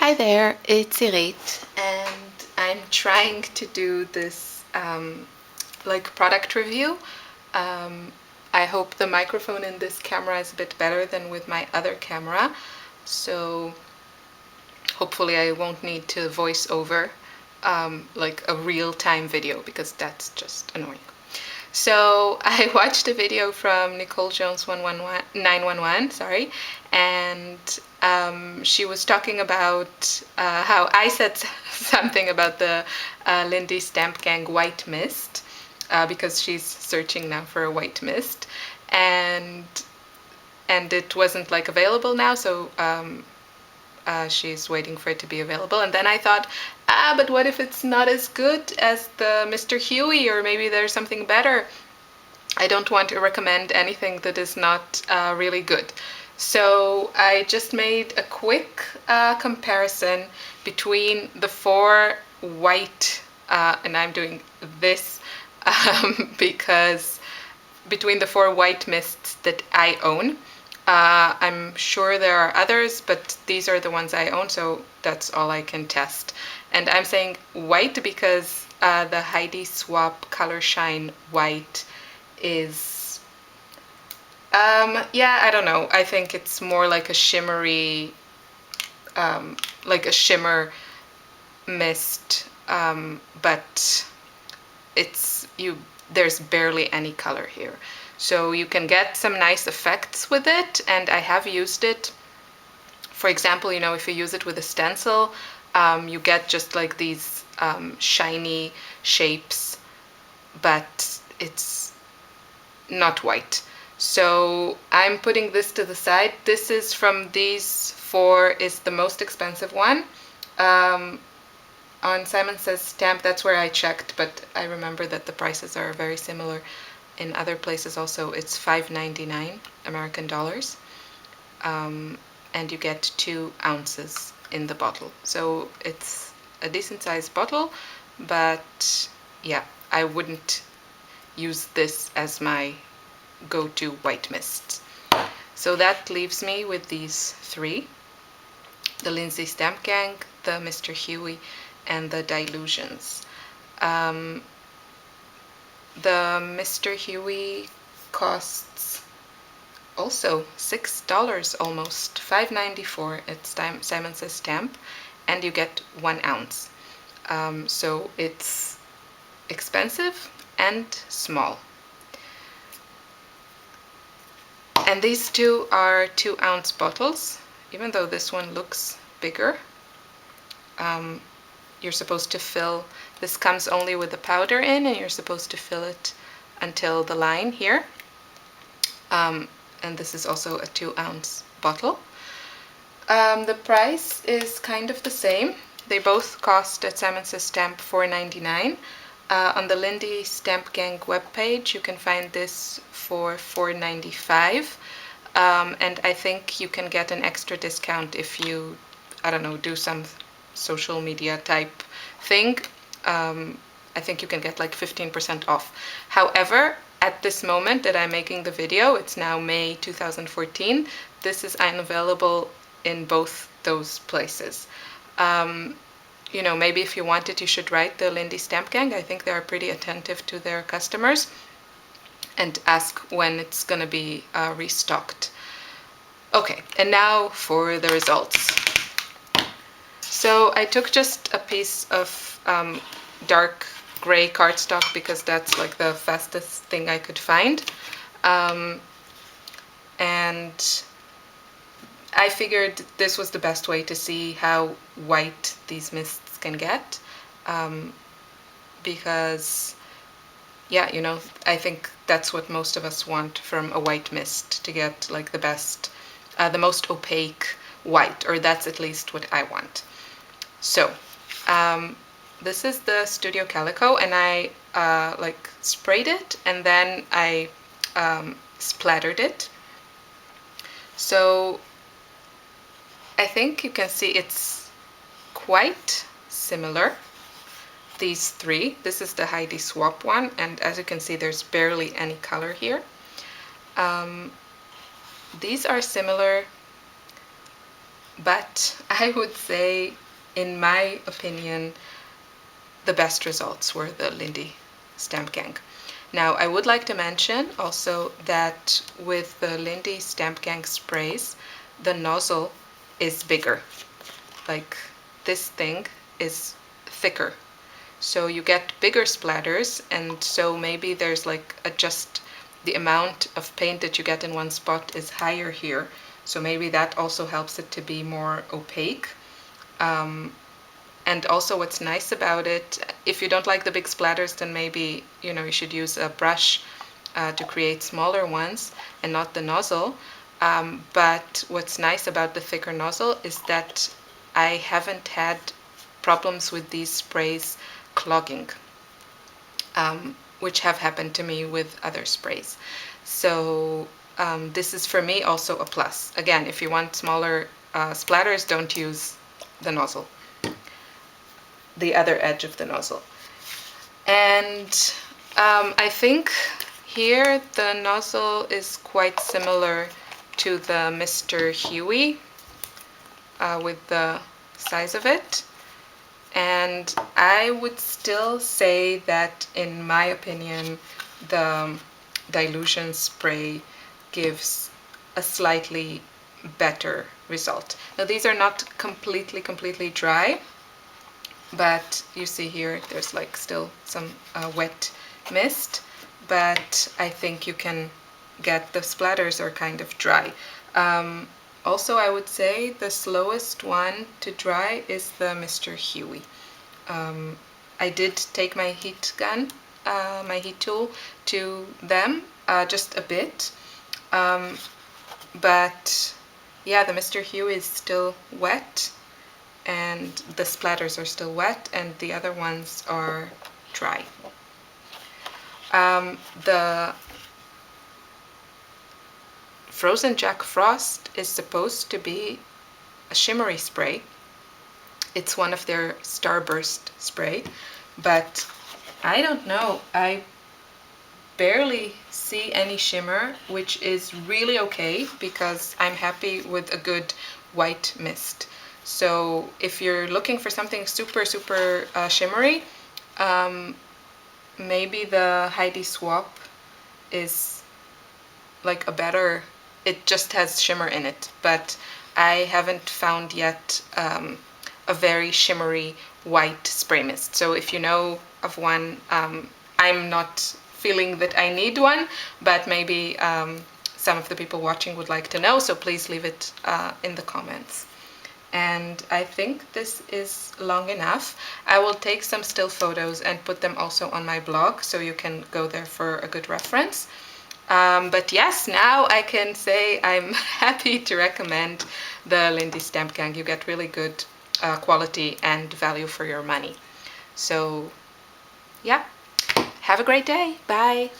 Hi there, it's Irit, and I'm trying to do this like product review. I hope the microphone in this camera is a bit better than with my other camera, so hopefully I won't need to voice over like a real-time video because that's just annoying. So I watched a video from Nicole Jones 911, sorry, and she was talking about how I said something about the Lindy Stamp Gang White Mist because she's searching now for a white mist, and it wasn't like available now, so she's waiting for it to be available. And then I thought, but what if it's not as good as the Mr. Huey, or maybe there's something better? I don't want to recommend anything that is not really good. So I just made a quick comparison between the four white, and I'm doing this because between the four white mists that I own. I'm sure there are others, but these are the ones I own, so that's all I can test. And I'm saying white because the Heidi Swapp Color Shine White is, yeah, I don't know. I think it's more like a shimmery, like a shimmer mist, but there's barely any color here. So you can get some nice effects with it, and I have used it. For example, if you use it with a stencil, you get just like these shiny shapes, but it's not white. So I'm putting this to the side. This is from these four, is the most expensive one. On Simon Says Stamp, that's where I checked, but I remember that the prices are very similar in other places also. It's $5.99 American dollars, and you get 2 ounces in the bottle. So it's a decent sized bottle, but yeah, I wouldn't use this as my go-to white mist. So that leaves me with these 3: the Lindy Stamp Gang, the Mr. Huey, and the Dylusions. The Mr. Huey costs also $6 almost, $5.94 at Simon Says Stamp, and you get 1 ounce. So it's expensive and small. And these two are 2-ounce bottles, even though this one looks bigger. You're supposed to fill, this comes only with the powder in, and you're supposed to fill it until the line here. And this is also a 2-ounce bottle. The price is kind of the same. They both cost at Simon Says Stamp $4.99. On the Lindy Stamp Gang webpage, you can find this for $4.95. And I think you can get an extra discount if you, I don't know, do some social media type thing. I think you can get like 15% off. However, at this moment that I'm making the video, it's now May 2014, this is unavailable in both those places. Maybe if you want it, you should write the Lindy Stamp Gang. I think they're pretty attentive to their customers, and ask when it's going to be restocked. Okay, and now for the results. So I took just a piece of dark gray cardstock because that's like the fastest thing I could find. And I figured this was the best way to see how white these mists can get. Because, yeah, I think that's what most of us want from a white mist, to get like the best, the most opaque white, or that's at least what I want. So, this is the Studio Calico, and I like sprayed it, and then I splattered it. So I think you can see it's quite similar, these 3. This is the Heidi Swapp one, and as you can see, there's barely any color here. These are similar But I would say, in my opinion, the best results were the Lindy Stamp Gang. Now, I would like to mention also that with the Lindy Stamp Gang sprays, the nozzle is bigger. Like, this thing is thicker. So you get bigger splatters, and so maybe there's like just the amount of paint that you get in one spot is higher here. So maybe that also helps it to be more opaque. And also what's nice about it, if you don't like the big splatters, then maybe, you should use a brush to create smaller ones and not the nozzle. But what's nice about the thicker nozzle is that I haven't had problems with these sprays clogging, which have happened to me with other sprays. So this is for me also a plus. Again, if you want smaller splatters, don't use the nozzle, the other edge of the nozzle. And I think here the nozzle is quite similar to the Mr. Huey with the size of it. And I would still say that, in my opinion, the Dylusions spray gives a slightly better result. Now, these are not completely dry, but you see here there's like still some wet mist, but I think you can get the splatters are kind of dry. Also, I would say the slowest one to dry is the Mr. Huey. I did take my heat gun, my heat tool, to them just a bit, but yeah, the Mr. Huey is still wet, and the splatters are still wet, and the other ones are dry. The Frozen Jack Frost is supposed to be a shimmery spray. It's one of their Starburst spray, but I don't know. I barely see any shimmer, which is really okay because I'm happy with a good white mist. So if you're looking for something super shimmery, maybe the Heidi Swapp is like a better, it just has shimmer in it, but I haven't found yet a very shimmery white spray mist. So if you know of one, I'm not feeling that I need one, but maybe some of the people watching would like to know, so please leave it in the comments. And I think this is long enough. I will take some still photos and put them also on my blog, so you can go there for a good reference. But yes, now I can say I'm happy to recommend the Lindy Stamp Gang. You get really good quality and value for your money. So yeah, have a great day. Bye.